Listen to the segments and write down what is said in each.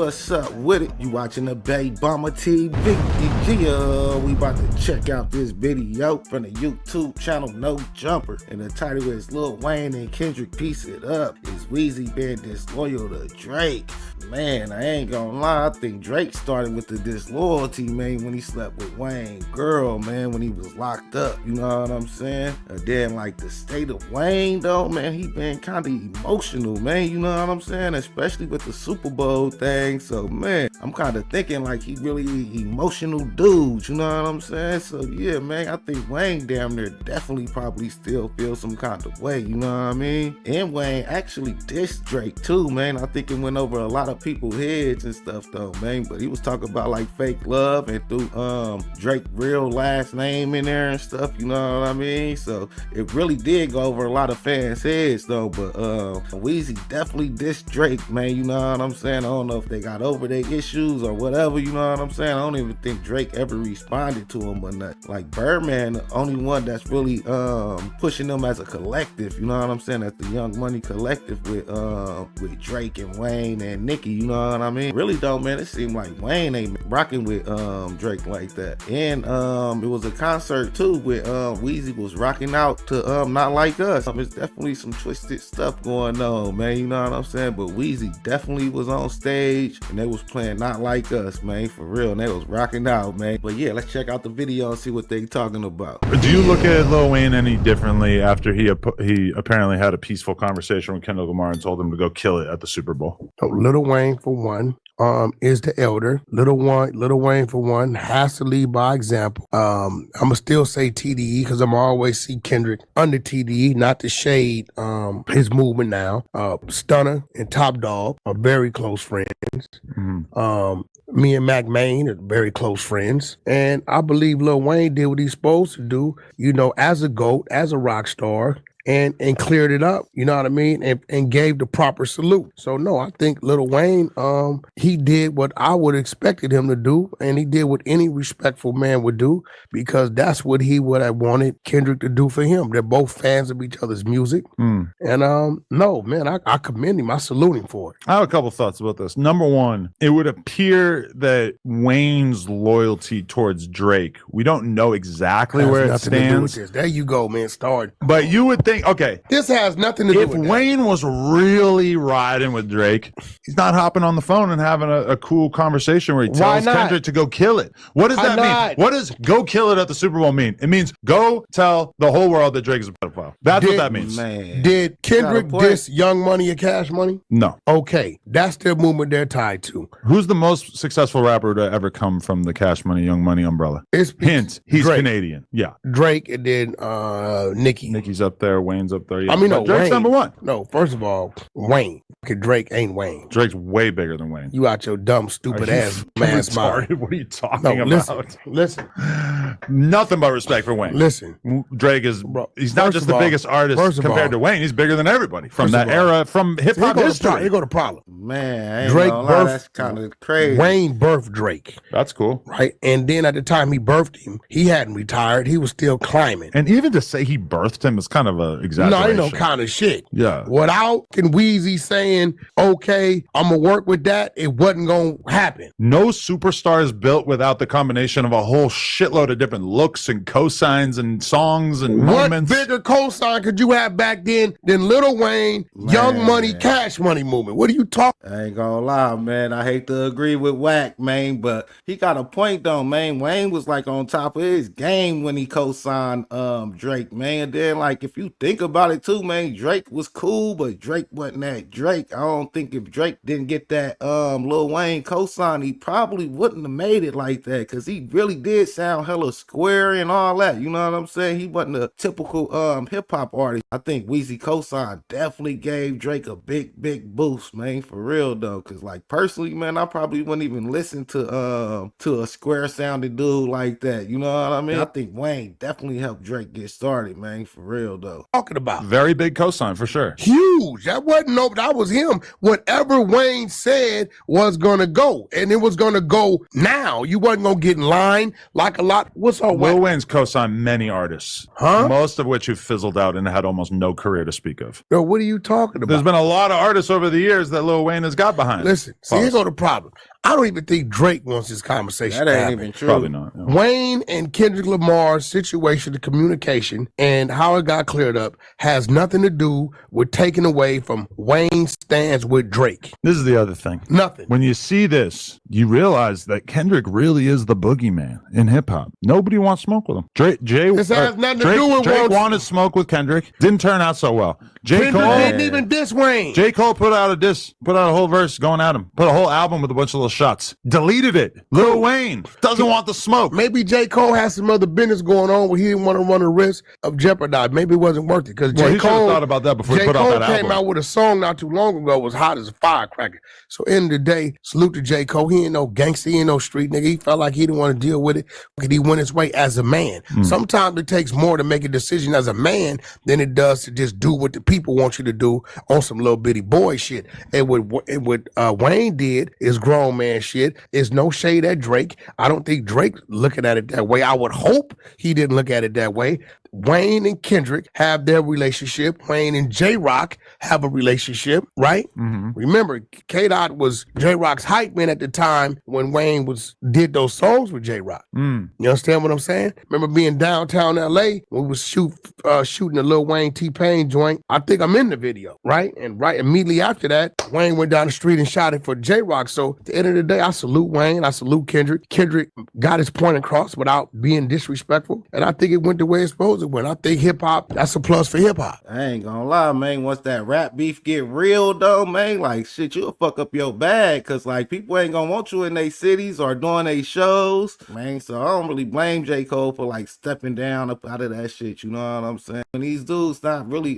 what's up with it? You watching the Bay Bomber TV? Yeah, we about to check out this video from the YouTube channel No Jumper. And the title is Lil Wayne and Kendrick Piece It Up. Is Weezy being disloyal to Drake? Man, I ain't gonna lie, I think Drake started with the disloyalty, man, when he slept with Wayne's girl, man, when he was locked up, you know what I'm saying? And then, like, the state of Wayne, though, man, he been kind of emotional, man, you know what I'm saying? Especially with the Super Bowl thing, so, man, I'm kind of thinking, like, he really emotional dude, you know what I'm saying? So, yeah, man, I think Wayne damn near definitely probably still feels some kind of way, you know what I mean? And Wayne actually dissed Drake, too, man. I think it went over a lot of people's heads and stuff though, man, but he was talking about like fake love and threw Drake real last name in there and stuff, you know what I mean? So it really did go over a lot of fans' heads though, but Weezy definitely dissed Drake, man, you know what I'm saying? I don't know if they got over their issues or whatever, you know what I'm saying? I don't even think Drake ever responded to him or nothing. Like Birdman, the only one that's really pushing them as a collective, you know what I'm saying? That's the Young Money collective with Drake and Wayne and Nicki, you know what I mean? Really though, man, it seemed like Wayne ain't rocking with Drake like that. And it was a concert too with Weezy was rocking out to Not Like Us. It's definitely some twisted stuff going on, man, you know what I'm saying? But Weezy definitely was on stage and they was playing Not Like Us, man, for real. And they was rocking out, man. But yeah, let's check out the video and see what they talking about. Do you look at Lil Wayne any differently after he apparently had a peaceful conversation with Kendrick Lamar and told him to go kill it at the Super Bowl? Lil Wayne, for one, is the elder. Lil Wayne, for one, has to lead by example. I'ma still say TDE because I'm always see Kendrick under TDE, not to shade his movement now. Stunner and Top Dog are very close friends. Me and Mac Main are very close friends. And I believe Lil Wayne did what he's supposed to do, you know, as a GOAT, as a rock star. And cleared it up, you know what I mean, and gave the proper salute. So no, I think Lil Wayne, he did what I would expected him to do, and he did what any respectful man would do, because that's what he would have wanted Kendrick to do for him. They're both fans of each other's music, and no, man, I commend him. I salute him for it. I have a couple thoughts about this. Number one, it would appear that Wayne's loyalty towards Drake, we don't know exactly where it stands. There you go, man. Start. But you would think, okay, this has nothing to do with if Wayne was really riding with Drake, he's not hopping on the phone and having a cool conversation where he tells Kendrick to go kill it. What does that mean? What does go kill it at the Super Bowl mean? It means go tell the whole world that Drake is a pedophile. That's what that means. Man, did Kendrick diss Young Money and Cash Money? No. Okay, that's their movement they're tied to. Who's the most successful rapper to ever come from the Cash Money, Young Money umbrella? Hint, he's Drake. Canadian. Yeah. Drake, and then Nicki. Nicki's up there. Wayne's up there. Yeah. I mean, no, Drake's Wayne. number one. No, first of all, Wayne. Okay, Drake ain't Wayne. Drake's way bigger than Wayne. You out your dumb, stupid ass man's mind. What are you talking about? Listen. Nothing but respect for Wayne. Listen. Drake is, he's not just the biggest artist compared to Wayne. He's bigger than everybody from that era, from hip hop history. Here go the problem. Man, Drake birthed, that's kind of crazy. Wayne birthed Drake. That's cool. Right? And then at the time he birthed him, he hadn't retired. He was still climbing. And even to say he birthed him is kind of an exaggeration. No, ain't no kind of shit. Yeah. Without Weezy saying, okay, I'm going to work with that, it wasn't going to happen. No superstar is built without the combination of a whole shitload of different looks and cosigns and songs and moments. What bigger cosign could you have back then than Lil Wayne, Young Money, Cash Money movement? What are you talking? I ain't gonna lie, man. I hate to agree with Wack, man, but he got a point though, man. Wayne was like on top of his game when he co-signed Drake, man. And then like if you think about it too, man, Drake was cool, but Drake wasn't that Drake. I don't think if Drake didn't get that Lil Wayne co-sign, he probably wouldn't have made it like that, because he really did sound hella square and all that. You know what I'm saying? He wasn't a typical hip-hop artist. I think Weezy co-sign definitely gave Drake a big boost, man, for real though. Because like personally, man, I probably wouldn't even listen to a square sounding dude like that. You know what I mean? I think Wayne definitely helped Drake get started, man, for real though. talking about? Very big cosign for sure. Huge. That wasn't that was him. Whatever Wayne said was gonna go, and it was gonna go now. You wasn't gonna get in line like a lot. What's our Lil Wayne's co-signed many artists, most of which have fizzled out and had almost no career to speak of. Yo, what are you talking about? There's been a lot of artists over the years that Lil Wayne has got behind. Listen, see, here's the problem. I don't even think Drake wants this conversation. That ain't even true. Probably not. Yeah. Wayne and Kendrick Lamar's situation, the communication, and how it got cleared up has nothing to do with taking away from Wayne's stance with Drake. This is the other thing. Nothing. When you see this, you realize that Kendrick really is the boogeyman in hip hop. Nobody wants smoke with him. This has nothing to do with Drake wanted smoke with Kendrick. Didn't turn out so well. Kendrick didn't even diss Wayne. J. Cole put out a whole verse going at him. Put a whole album with a bunch of little shots. Deleted it. Lil Wayne doesn't want the smoke. Maybe J. Cole has some other business going on where he didn't want to run the risk of jeopardize. Maybe it wasn't worth it because J. Cole thought about that before he put out that album. Came out with a song not too long ago. It was hot as a firecracker. So end of the day, salute to J. Cole. He ain't no gangster. He ain't no street nigga. He felt like he didn't want to deal with it. He went his way as a man. Sometimes it takes more to make a decision as a man than it does to just do what the people want you to do on some little bitty boy shit. And what Wayne did is grown man shit. It's no shade at Drake. I don't think Drake looking at it that way. I would hope he didn't look at it that way. Wayne and Kendrick have their relationship. Wayne and J-Rock have a relationship, right? Mm-hmm. Remember, K-Dot was J-Rock's hype man at the time when Wayne did those songs with J-Rock. You understand what I'm saying? Remember being downtown L.A. when we was shooting a Lil Wayne T-Pain joint? I think I'm in the video, right? And right immediately after that, Wayne went down the street and shot it for J-Rock. So at the end of the day, I salute Wayne. I salute Kendrick. Kendrick got his point across without being disrespectful. And I think it went the way it's supposed to went. I think hip-hop, that's a plus for hip-hop. I ain't gonna lie, man. Once that rap beef get real, though, man, like, shit, you'll fuck up your bag, because, like, people ain't gonna want you in their cities or doing their shows, man. So I don't really blame J. Cole for, like, stepping down up out of that shit, you know what I'm saying? When these dudes not really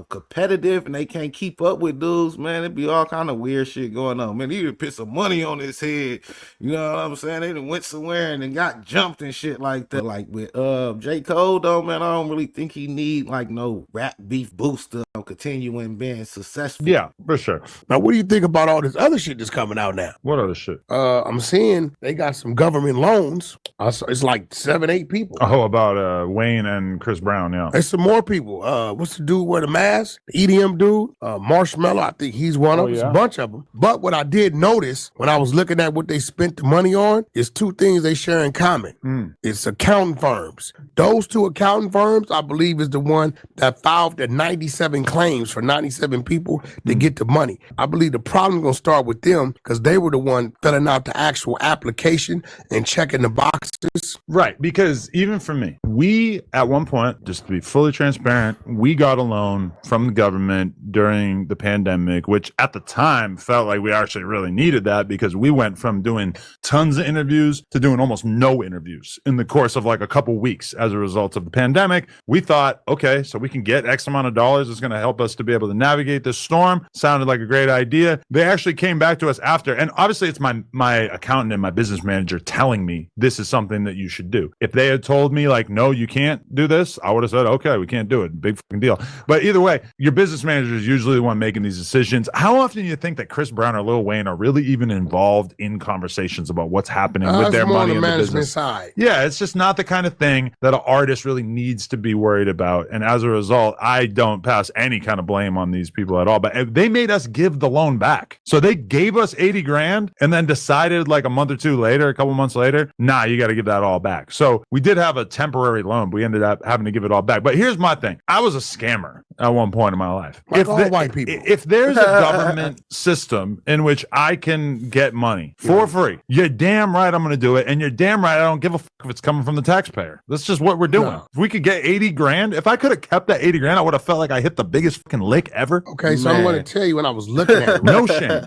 competitive and they can't keep up with dudes, man, it be all kind of weird shit going on. Man, he done put some money on his head, you know what I'm saying? They done went somewhere and then got jumped and shit like that. Like, with J. Cole, though, man, I don't really think he need, like, no rap beef booster continuing being successful. Yeah, for sure. Now, what do you think about all this other shit that's coming out now? What other shit? I'm seeing they got some government loans. It's like 7-8 people. Oh, about Wayne and Chris Brown, yeah. There's some more people. What's the dude with the mask? The EDM dude? Marshmello, I think he's one of them. It's a bunch of them. But what I did notice when I was looking at what they spent the money on is two things they share in common. It's accounting firms. Those two accounting firms, I believe, is the one that filed the 97 claims for 97 people to get the money. I believe the problem is going to start with them because they were the one filling out the actual application and checking the boxes. Right, because even for me, we, at one point, just to be fully transparent, we got a loan from the government during the pandemic, which at the time felt like we actually really needed that because we went from doing tons of interviews to doing almost no interviews in the course of like a couple weeks as a result of the pandemic. We thought, okay, so we can get X amount of dollars. It's going to help us to be able to navigate this storm. Sounded like a great idea. They actually came back to us after, and obviously it's my accountant and my business manager telling me this is something that you should do. If they had told me like, no, you can't do this, I would have said, okay, we can't do it. Big fucking deal. But either way, your business manager is usually the one making these decisions. How often do you think that Chris Brown or Lil Wayne are really even involved in conversations about what's happening with their money in the business side? Yeah, it's just not the kind of thing that an artist really needs to be worried about. And as a result, I don't pass any kind of blame on these people at all. But they made us give the loan back. So they gave us 80 grand and then decided like a month or two later, a couple months later, nah, you got to give that all back. So we did have a temporary loan, but we ended up having to give it all back. But here's my thing. I was a scammer at one point in my life. Like all white people. If there's a government system in which I can get money for free, you're damn right I'm going to do it. And you're damn right I don't give a fuck if it's coming from the taxpayer. That's just what we're doing. No. If we could get 80 grand, if I could have kept that 80 grand, I would have felt like I hit the biggest fucking lick ever. Okay, so I'm going to tell you when I was looking at it. No shame.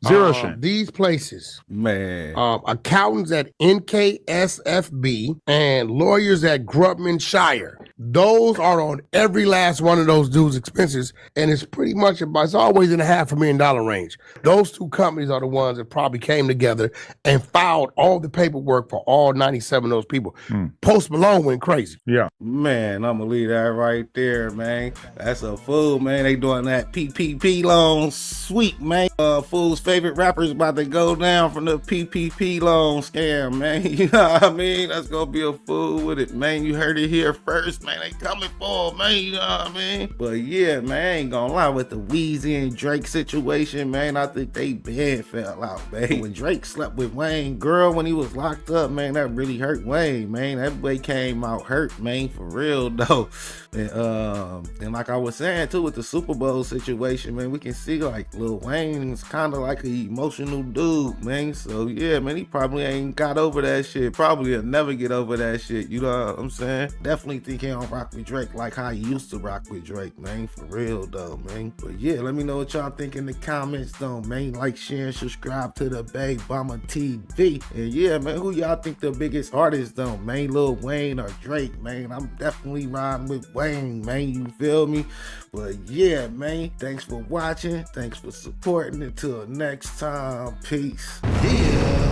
Zero shame. These places. Man. Accountants at NKSFB and lawyers at Grubman Shire. Those are on every last one of those dudes' expenses, and it's pretty much it's always in the $500,000 range. Those two companies are the ones that probably came together and filed all the paperwork for all 97 of those people. Post Malone went crazy. Yeah. Man, I'm gonna leave that right there, man. That's a fool, man. They doing that PPP loan sweet, man. Fool's favorite rappers about to go down from the PPP loan scam, man. You know what I mean? That's gonna be a fool with it, man. You heard it here first, man. They coming for, man. You know what I mean? But yeah, man, I ain't gonna lie, with the Weezy and Drake situation, man, I think they bad fell out, man. When Drake slept with Wayne girl when he was locked up, man, that really hurt Wayne, man. That boy came out hurt, man, for real though. And like I was saying too, with the Super Bowl situation, man, we can see like Lil Wayne's kind of like an emotional dude, man. So yeah, man, he probably ain't got over that shit. Probably will never get over that shit. You know what I'm saying? Definitely think he don't rock with Drake like how he used to rock with Drake, man. For real though, man. But yeah, let me know what y'all think in the comments though, man. Like, share, and subscribe to the Babe Bomber TV. And yeah, man, who y'all think the biggest artist though, man? Lil Wayne or Drake, man? I'm definitely riding with Wayne, man. You feel me? But yeah, man, thanks for watching. Thanks for supporting. Until next time, peace. Yeah.